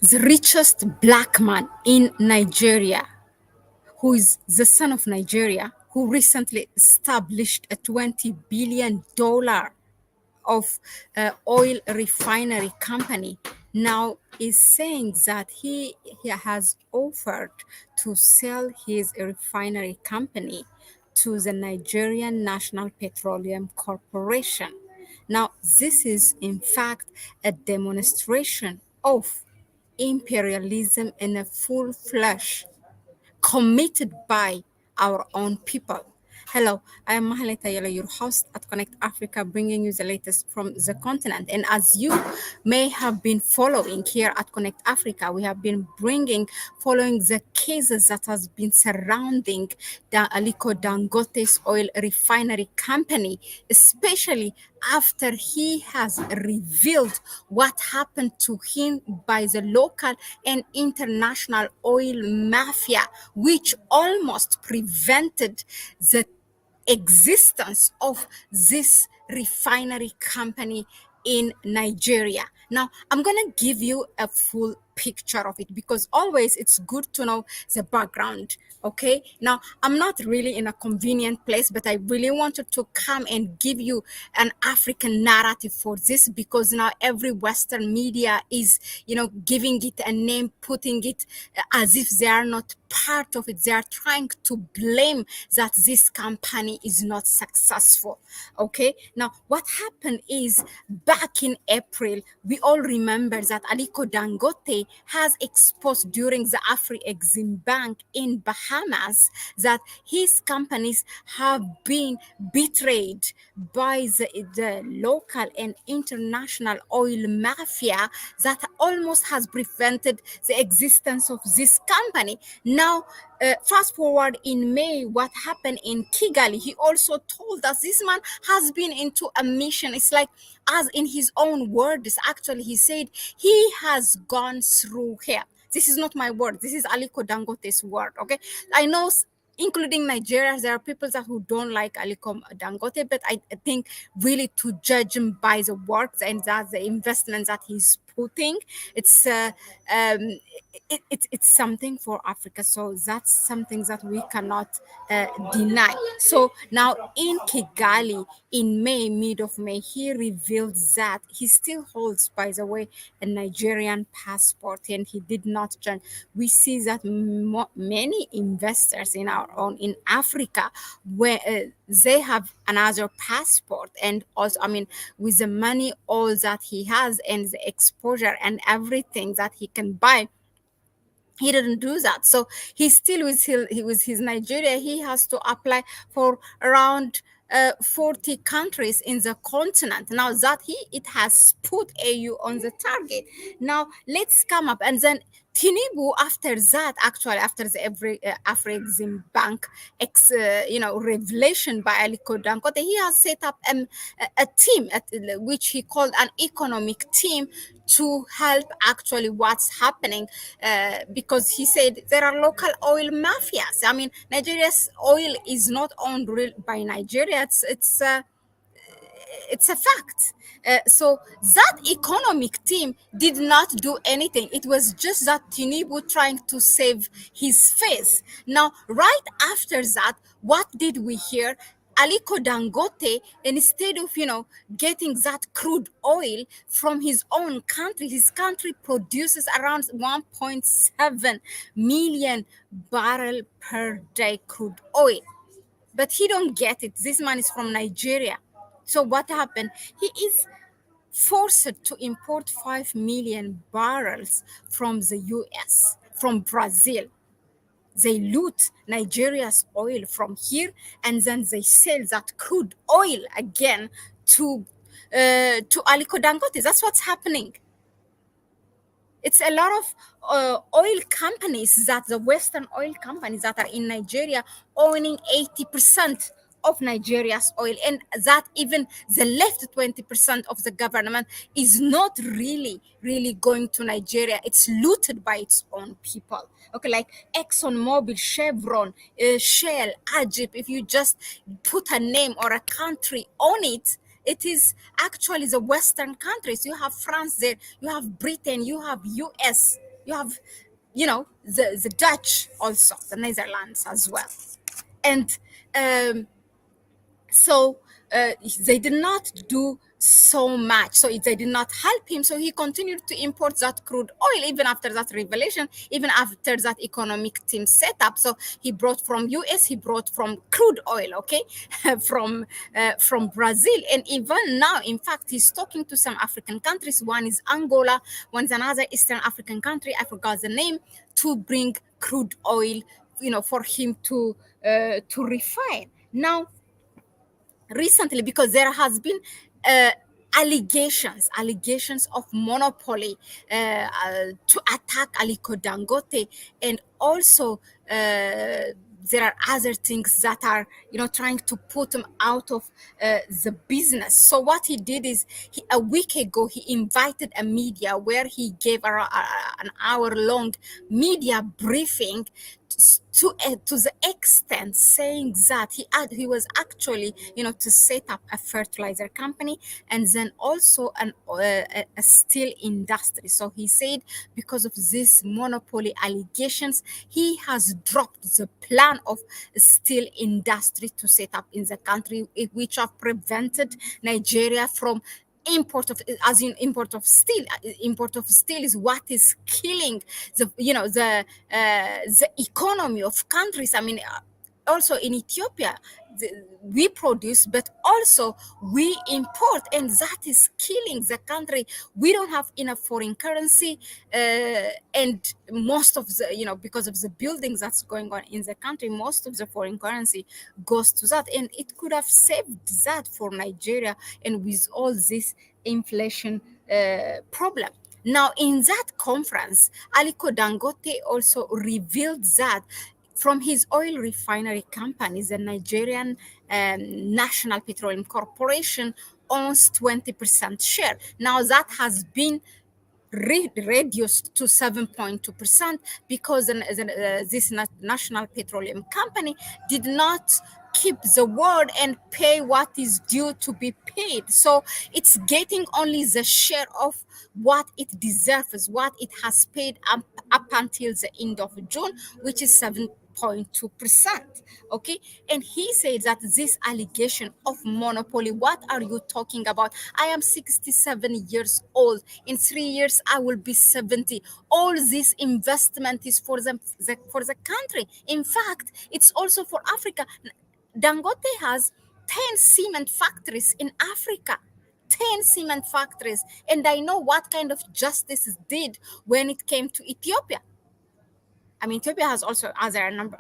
the richest black man in Nigeria, who is the son of Nigeria, who recently established a $20 billion of oil refinery company, now is saying that he has offered to sell his refinery company to the Nigerian National Petroleum Corporation. Now, this is in fact a demonstration of imperialism in a full flesh committed by our own people. Hello, I am Mahlet, Ayele, your host at Connect Africa, bringing you the latest from the continent. And as you may have been following here at Connect Africa, we have been following the cases that has been surrounding the Aliko Dangote's oil refinery company, especially after he has revealed what happened to him by the local and international oil mafia, which almost prevented the existence of this refinery company in Nigeria. Now, I'm going to give you a full picture of it because always it's good to know the background. Okay, now I'm not really in a convenient place, but I really wanted to come and give you an African narrative for this because now every Western media is, giving it a name, putting it as if they are not part of it. They are trying to blame that this company is not successful. Okay, now what happened is back in April, we all remember that Aliko Dangote has exposed during the Afri-Exim Bank in Bahamas that his companies have been betrayed by the local and international oil mafia that almost has prevented the existence of this company. Now, fast forward in May, what happened in Kigali, he also told us this man has been into a mission. It's like, as in his own words, actually, he said he has gone through here. This is not my word. This is Aliko Dangote's word. Okay, I know including Nigeria, there are people that who don't like Aliko Dangote, but I think really to judge him by the works and that the investments that he's putting, it's it's something for Africa. So that's something that we cannot deny. So now in Kigali, in May, mid of May, he revealed that he still holds, by the way, a Nigerian passport, and he did not join. We see that many investors in our own in Africa, where they have another passport, and also, I mean, with the money all that he has and the exposure and everything that he can buy, he didn't do that. So he's still with his Nigeria. He has to apply for around 40 countries in the continent. Now that it has put AU on the target. Now let's come up and then Tinubu, after that, actually, after the Afrexim Bank, revelation by Aliko Dangote, he has set up a team, which he called an economic team, to help actually what's happening, because he said there are local oil mafias. I mean, Nigeria's oil is not owned by Nigeria. It's a fact. So that economic team did not do anything. It was just that Tinubu trying to save his face. Now, right after that, what did we hear? Aliko Dangote, instead of getting that crude oil from his own country, his country produces around 1.7 million barrel per day crude oil, but he don't get it. This man is from Nigeria. So what happened? He is forced to import 5 million barrels from the US, from Brazil. They loot Nigeria's oil from here, and then they sell that crude oil again to Aliko Dangote. That's what's happening. It's a lot of oil companies, that the Western oil companies that are in Nigeria, owning 80% of Nigeria's oil, and that even the left 20% of the government is not really going to Nigeria. It's looted by its own people. Okay, like ExxonMobil, Chevron, Shell, Egypt. If you just put a name or a country on it, it is actually the Western countries. You have France there, you have Britain, you have US. You have, the Dutch also, the Netherlands as well. And um, so they did not do so much, so they did not help him, so he continued to import that crude oil even after that revelation, even after that economic team set up. So he brought from US, he brought from crude oil, okay, from Brazil, and even now, in fact, he's talking to some African countries. One is Angola, one is another Eastern African country, I forgot the name, to bring crude oil, for him to refine. Now, recently, because there has been uh, allegations of monopoly, to attack Aliko Dangote, and also there are other things that are, trying to put him out of the business. So what he did is, a week ago, he invited a media where he gave an hour long media briefing, to the extent saying that he was actually, to set up a fertilizer company, and then also a steel industry. So he said, because of these monopoly allegations, he has dropped the plan of steel industry to set up in the country, which have prevented Nigeria from import of steel is what is killing the economy of countries. I mean, also in Ethiopia, we produce, but also we import, and that is killing the country. We don't have enough foreign currency, and most of the, because of the buildings that's going on in the country, most of the foreign currency goes to that, and it could have saved that for Nigeria, and with all this inflation problem. Now, in that conference, Aliko Dangote also revealed that from his oil refinery companies, the Nigerian National Petroleum Corporation owns 20% share. Now that has been reduced to 7.2% because this national petroleum company did not keep the word and pay what is due to be paid. So it's getting only the share of what it deserves, what it has paid up until the end of June, which is 7.2%. Okay. And he said that this allegation of monopoly, what are you talking about? I am 67 years old. In 3 years, I will be 70. All this investment is for the country. In fact, it's also for Africa. Dangote has 10 cement factories in Africa. 10 cement factories. And I know what kind of justice it did when it came to Ethiopia. I mean, Ethiopia has also other number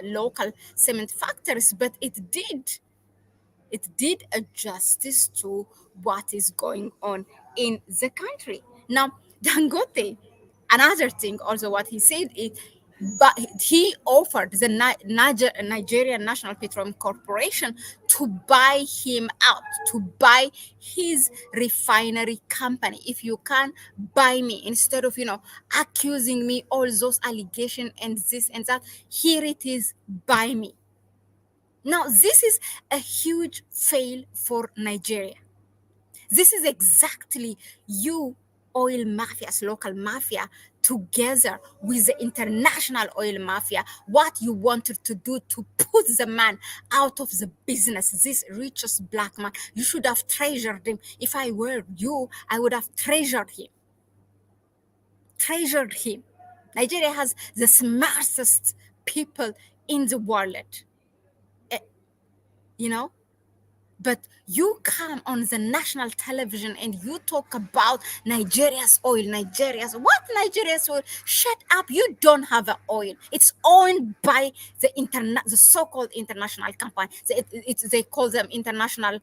local cement factories, but it did a justice to what is going on in the country. Now, Dangote, another thing also what he said is, but he offered the Nigerian National Petroleum Corporation to buy him out, to buy his refinery company. If you can buy me, instead of, accusing me all those allegations and this and that, here it is, buy me. Now, this is a huge fail for Nigeria. This is exactly you, oil mafias, local mafia, together with the international oil mafia, what you wanted to do to put the man out of the business, this richest black man. You should have treasured him. If I were you, I would have treasured him. Treasured him. Nigeria has the smartest people in the world, eh, you know but you come on the national television and you talk about Nigeria's oil? Shut up. You don't have an oil. It's owned by the so-called international company. They call them international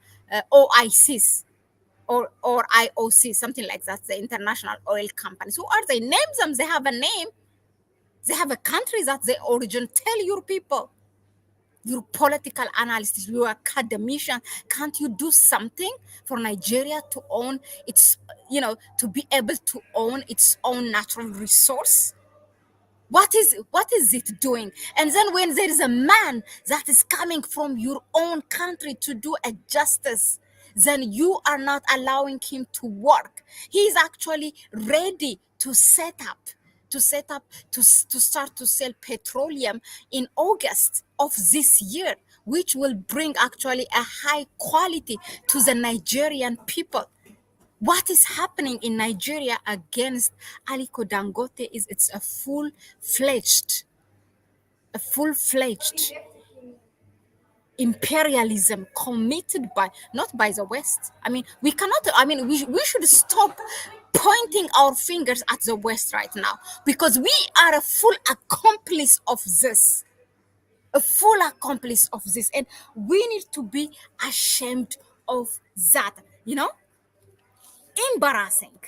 OICs, or IOC, something like that, the international oil companies. Who are they? Name them. They have a name. They have a country that they origin. Tell your people, your political analysts, your academician, can't you do something for Nigeria to own its, to be able to own its own natural resource? What is it doing? And then when there is a man that is coming from your own country to do a justice, then you are not allowing him to work. He is actually ready to set up to set up to start to sell petroleum in August of this year, which will bring actually a high quality to the Nigerian people. What is happening in Nigeria against Aliko Dangote is it's a full-fledged imperialism committed by not by the West. I mean, we cannot. I mean, we should stop pointing our fingers at the West right now because we are a full accomplice of this. A full accomplice of this, and we need to be ashamed of that. You know, embarrassing.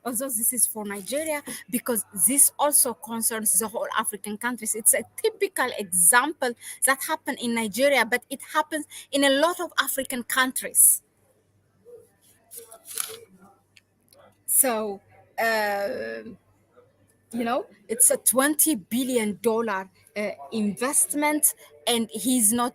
Although this is for Nigeria, because this also concerns the whole African countries. It's a typical example that happened in Nigeria, but it happens in a lot of African countries. So, uh, it's a $20 billion investment, and he's not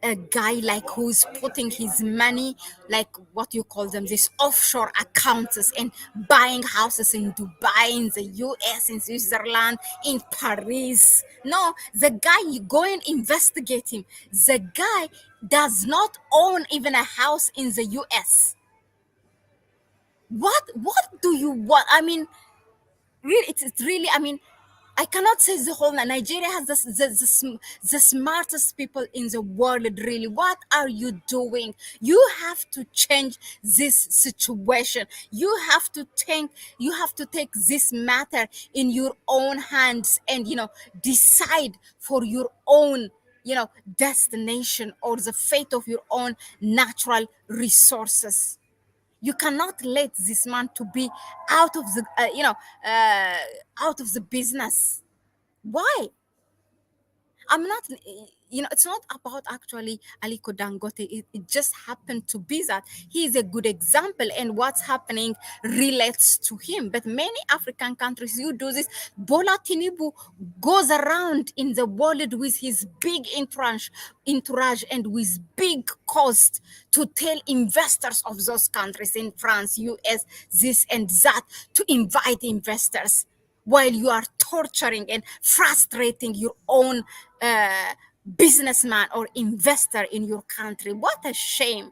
a guy like who's putting his money, like what you call them, these offshore accounts, and buying houses in Dubai, in the US, in Switzerland, in Paris. No, the guy, you go and investigate him. The guy does not own even a house in the US. What do you want? I mean, really, it's really, I mean, I cannot say the whole Nigeria has the smartest people in the world. Really, what are you doing? You have to change this situation. You have to take this matter in your own hands, and decide for your own destination, or the fate of your own natural resources. You cannot let this man to be out of the uh, out of the business. Why? I'm not, it's not about actually Aliko Dangote. It just happened to be that he is a good example, and what's happening relates to him. But many African countries, you do this. Bola Tinubu goes around in the world with his big entourage and with big cost to tell investors of those countries in France, US, this and that, to invite investors, while you are torturing and frustrating your own businessman or investor in your country. What a shame,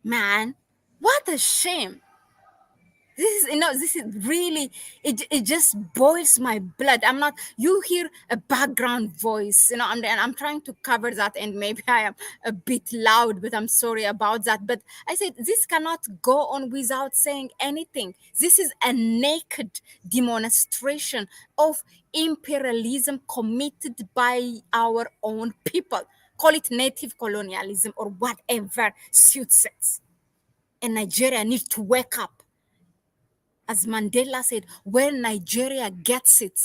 man. What a shame. This is really, it just boils my blood. I'm not, you hear a background voice, and I'm trying to cover that, and maybe I am a bit loud, but I'm sorry about that. But I said this cannot go on without saying anything. This is a naked demonstration of imperialism committed by our own people. Call it native colonialism or whatever suits it. And Nigeria needs to wake up. As Mandela said, when Nigeria gets it,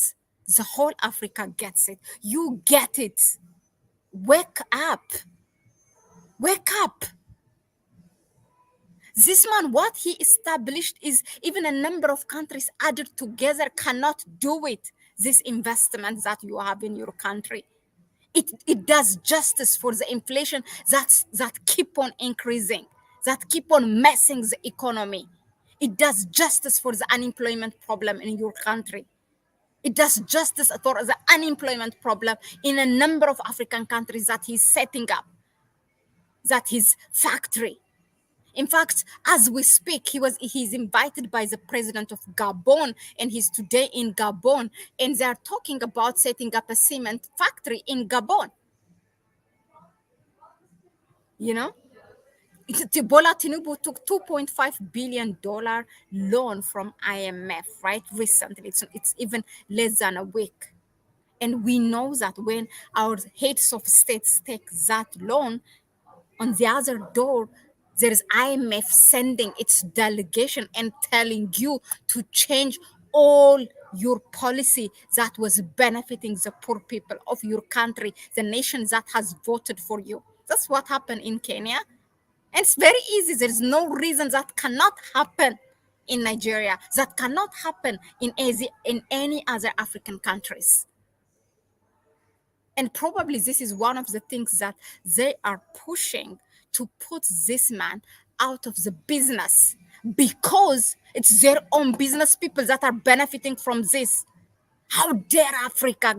the whole Africa gets it. You get it. Wake up. Wake up. This man, what he established is even a number of countries added together cannot do it. This investment that you have in your country. It does justice for the inflation that keep on increasing, that keep on messing the economy. It does justice for the unemployment problem in your country. It does justice for the unemployment problem in a number of African countries that he's setting up, that his factory. In fact, as we speak, he's invited by the president of Gabon, and he's today in Gabon, and they're talking about setting up a cement factory in Gabon. You know, Bola Tinubu took $2.5 billion loan from IMF right recently. It's even less than a week. And we know that when our heads of states take that loan, on the other door, there is IMF sending its delegation and telling you to change all your policy that was benefiting the poor people of your country, the nation that has voted for you. That's what happened in Kenya. And it's very easy. There's no reason that cannot happen in Nigeria, that cannot happen in Asia, in any other African countries. And probably this is one of the things that they are pushing to put this man out of the business, because it's their own business people that are benefiting from this. How dare Africa,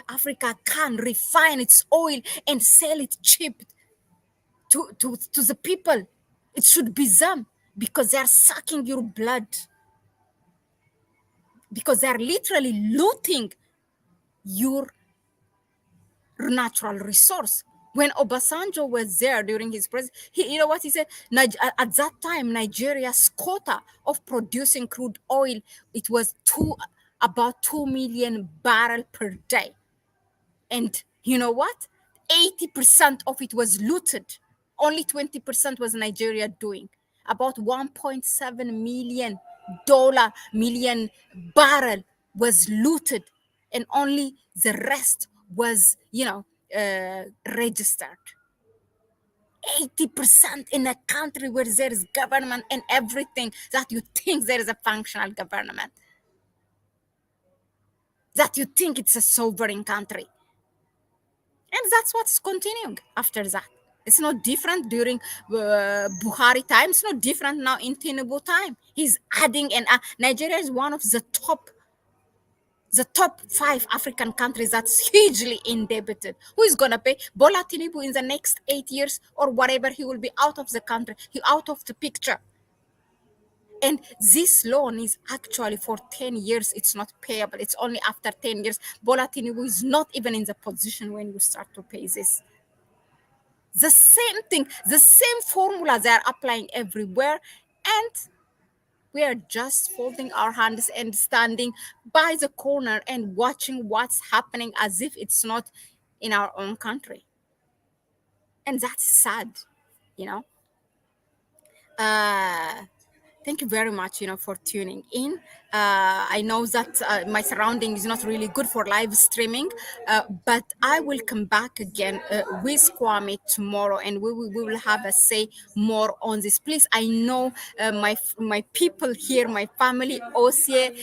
Africa can refine its oil and sell it cheap to the people. It should be them because they are sucking your blood, because they are literally looting your natural resource. When Obasanjo was there during his presidency, you know what he said? At that time, Nigeria's quota of producing crude oil, it was about 2 million barrel per day. And you know what? 80% of it was looted. Only 20% was Nigeria doing. About 1.7 million barrel was looted, and only the rest was, registered. 80% in a country where there is government and everything, that you think there is a functional government, that you think it's a sovereign country. And that's what's continuing after that. It's not different during Buhari time. It's not different now in Tinubu time. He's adding, and Nigeria is one of the top 5 African countries that's hugely indebted. Who is gonna pay? Bola Tinubu in the next 8 years or whatever, he will be out of the country, he out of the picture. And this loan is actually for 10 years. It's not payable. It's only after 10 years. Bola Tinubu is not even in the position when you start to pay this. The same thing, the same formula they are applying everywhere. And we are just folding our hands and standing by the corner and watching what's happening as if it's not in our own country. And that's sad, you know. Uh, Thank you very much, for tuning in. I know that my surrounding is not really good for live streaming, but I will come back again with Kwame tomorrow, and we will have a say more on this. Please, I know my people here, my family, Osie,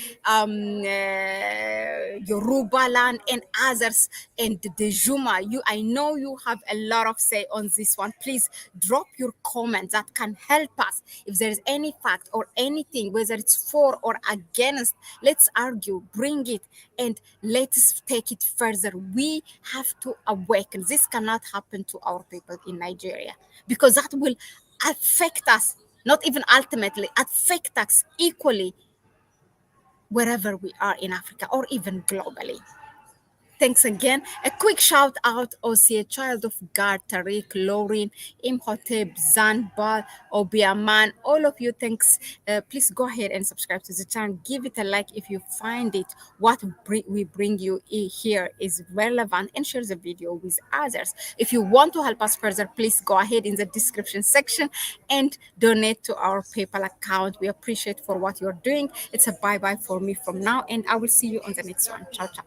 Yoruba land, and others, and the Juma. I know you have a lot of say on this one. Please drop your comments that can help us. If there is any fact or anything, whether it's for or against, let's argue, bring it, and let's take it further. We have to awaken. This cannot happen to our people in Nigeria, because that will affect us, not even ultimately, affect us equally wherever we are in Africa or even globally. Thanks again. A quick shout out, Osie, Child of God, Tariq, Lauren, Imhotep, Zanbal, Obiaman, all of you, thanks. Please go ahead and subscribe to the channel. Give it a like if you find it, what we bring you here is relevant, and share the video with others. If you want to help us further, please go ahead in the description section and donate to our PayPal account. We appreciate for what you're doing. It's a bye-bye for me from now, and I will see you on the next one. Ciao, ciao.